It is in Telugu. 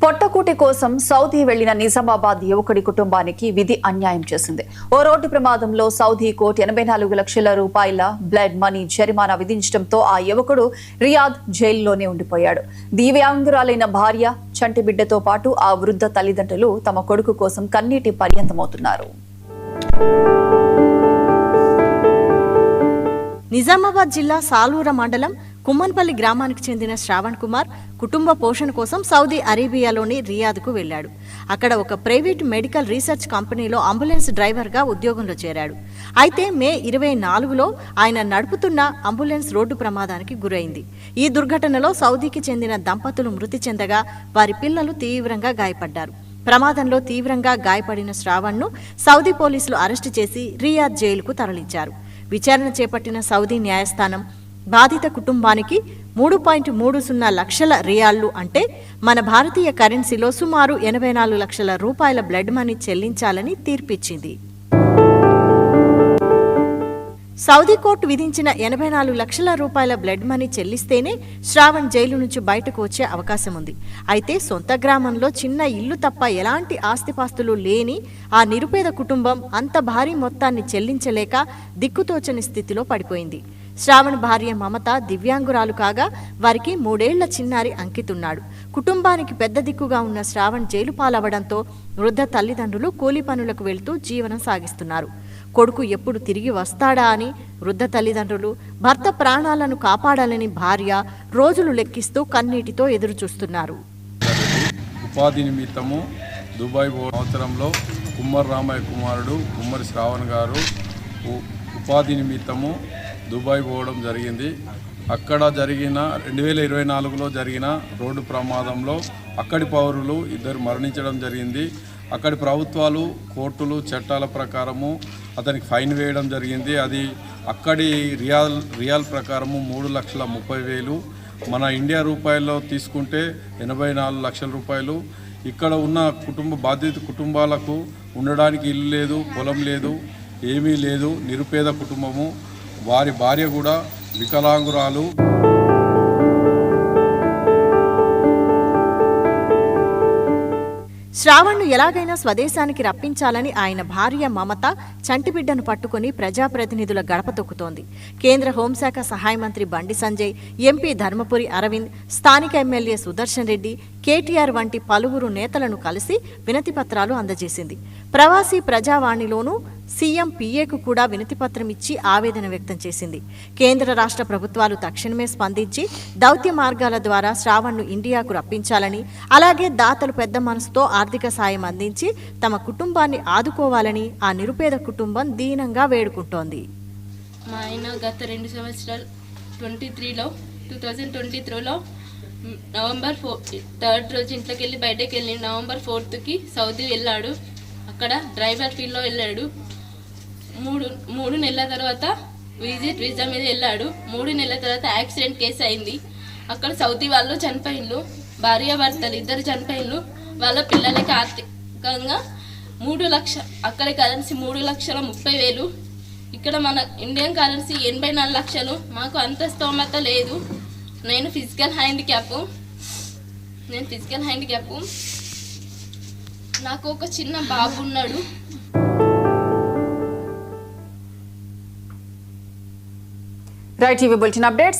పొట్టకూటి కోసం సౌదీ వెళ్లిన నిజామాబాద్ యువకుడి కుటుంబానికి విధి అన్యాయం చేసింది. ఓ రోడ్డు ప్రమాదంలో సౌదీ కోర్టు 84 లక్షల రూపాయల బ్లడ్ మనీ జరిమానా విధించడంతో ఆ యువకుడు రియాద్ జైలులోనే ఉండిపోయాడు. దివ్యాంగురాలైన భార్య, చంటి బిడ్డతో పాటు ఆ వృద్ధ తల్లిదండ్రులు తమ కొడుకు కోసం కన్నీటి పర్యంతమవుతున్నారు. నిజామాబాద్ జిల్లా సాలూర మండలం కుమ్మన్పల్లి గ్రామానికి చెందిన శ్రావణ్ కుమార్ కుటుంబ పోషణ కోసం సౌదీ అరేబియాలోని రియాద్కు వెళ్లాడు. అక్కడ ఒక ప్రైవేట్ మెడికల్ రీసెర్చ్ కంపెనీలో అంబులెన్స్ డ్రైవర్గా ఉద్యోగంలో చేరాడు. అయితే మే 24లో ఆయన నడుపుతున్న అంబులెన్స్ రోడ్డు ప్రమాదానికి గురైంది. ఈ దుర్ఘటనలో సౌదీకి చెందిన దంపతులు మృతి చెందగా వారి పిల్లలు తీవ్రంగా గాయపడ్డారు. ప్రమాదంలో తీవ్రంగా గాయపడిన శ్రావణ్ను సౌదీ పోలీసులు అరెస్టు చేసి రియాద్ జైలుకు తరలించారు. విచారణ చేపట్టిన సౌదీ న్యాయస్థానం బాధిత కుటుంబానికి 3.30 లక్షల రియాళ్లు అంటే మన భారతీయ కరెన్సీలో సుమారు 84 లక్షల రూపాయల బ్లడ్ మనీ చెల్లించాలని తీర్పిచ్చింది. సౌదీ కోర్టు విధించిన 84 లక్షల రూపాయల బ్లడ్ మనీ చెల్లిస్తేనే శ్రావణ్ జైలు నుంచి బయటకు వచ్చే అవకాశం ఉంది. అయితే సొంత గ్రామంలో చిన్న ఇల్లు తప్ప ఎలాంటి ఆస్తిపాస్తులు లేని ఆ నిరుపేద కుటుంబం అంత భారీ మొత్తాన్ని చెల్లించలేక దిక్కుతోచని స్థితిలో పడిపోయింది. శ్రావణ్ భార్య మమత దివ్యాంగురాలు కాగా వారికి 3 ఏళ్ల చిన్నారి అంకితున్నాడు. కుటుంబానికి పెద్ద దిక్కుగా ఉన్న శ్రావణ్ జైలు పాలవడంతో వృద్ధ తల్లిదండ్రులు కూలీ పనులకు వెళ్తూ జీవనం సాగిస్తున్నారు. కొడుకు ఎప్పుడు తిరిగి వస్తాడా అని వృద్ధ తల్లిదండ్రులు, భర్త ప్రాణాలను కాపాడాలని భార్య రోజులు లెక్కిస్తూ కన్నీటితో ఎదురుచూస్తున్నారు. ఉపాధి నిమిత్తము దుబాయ్ సంవత్సరంలో కుమ్మర్ రామయ్య కుమారుడు కుమ్మరి శ్రావణ్ గారు ఉపాధి నిమిత్తము దుబాయ్ పోవడం జరిగింది. అక్కడ జరిగిన 2024లో జరిగిన రోడ్డు ప్రమాదంలో అక్కడి పౌరులు 2 మరణించడం జరిగింది. అక్కడి ప్రభుత్వాలు, కోర్టులు చట్టాల ప్రకారము అతనికి ఫైన్ వేయడం జరిగింది. అది అక్కడి రియాల్ ప్రకారము 3,30,000, మన ఇండియా రూపాయల్లో తీసుకుంటే 84 లక్షల రూపాయలు. ఇక్కడ ఉన్న బాధిత కుటుంబాలకు ఉండడానికి ఇల్లు లేదు, పొలం లేదు, ఏమీ లేదు. నిరుపేద కుటుంబము. వారి భార్య కూడా వికలాంగురాలు. శ్రావణ్ను ఎలాగైనా స్వదేశానికి రప్పించాలని ఆయన భార్య మమత చంటిబిడ్డను పట్టుకుని ప్రజాప్రతినిధుల గడప తొక్కుతోంది. కేంద్ర హోంశాఖ సహాయ మంత్రి బండి సంజయ్, ఎంపీ ధర్మపురి అరవింద్, స్థానిక ఎమ్మెల్యే సుదర్శన్ రెడ్డి, కేటీఆర్ వంటి పలువురు నేతలను కలిసి వినతిపత్రాలు అందజేసింది. ప్రవాసీ ప్రజావాణిలోనూ సీఎం పీఏకు కూడా వినతిపత్రం ఇచ్చి ఆవేదన వ్యక్తం చేసింది. కేంద్ర రాష్ట్ర ప్రభుత్వాలు తక్షణమే స్పందించి దౌత్య మార్గాల ద్వారా శ్రావణ్ను ఇండియాకు రప్పించాలని, అలాగే దాతలు పెద్ద మనసుతో ఆర్థిక సాయం అందించి తమ కుటుంబాన్ని ఆదుకోవాలని ఆ నిరుపేద కుటుంబం దీనంగా వేడుకుంటోంది. మా ఆయన గత 2 సంవత్సరాలు 2023లో నవంబర్ 3 రోజు ఇంట్లోకి వెళ్ళి బయటకు వెళ్ళి నవంబర్ 4కి సౌదీ వెళ్ళాడు. అక్కడ డ్రైవర్ ఫీల్డ్లో వెళ్ళాడు. 3 నెలల తర్వాత విజిట్ వీసా మీద వెళ్ళాడు. 3 నెలల తర్వాత యాక్సిడెంట్ కేసు అయింది. అక్కడ సౌదీ వాళ్ళు చనిపోయిన్లు, భార్యాభర్తలు 2 చనిపోయిన్లు. వాళ్ళ పిల్లలకి ఆర్థికంగా 3 లక్షలు, అక్కడ కరెన్సీ 3,30,000, ఇక్కడ మన ఇండియన్ కరెన్సీ 84 లక్షలు. మాకు అంత స్తోమత లేదు. నేను ఫిజికల్ హ్యాండిక్యాప్. నాకు ఒక చిన్న బాబు ఉన్నాడు. Right TV bulletin updates.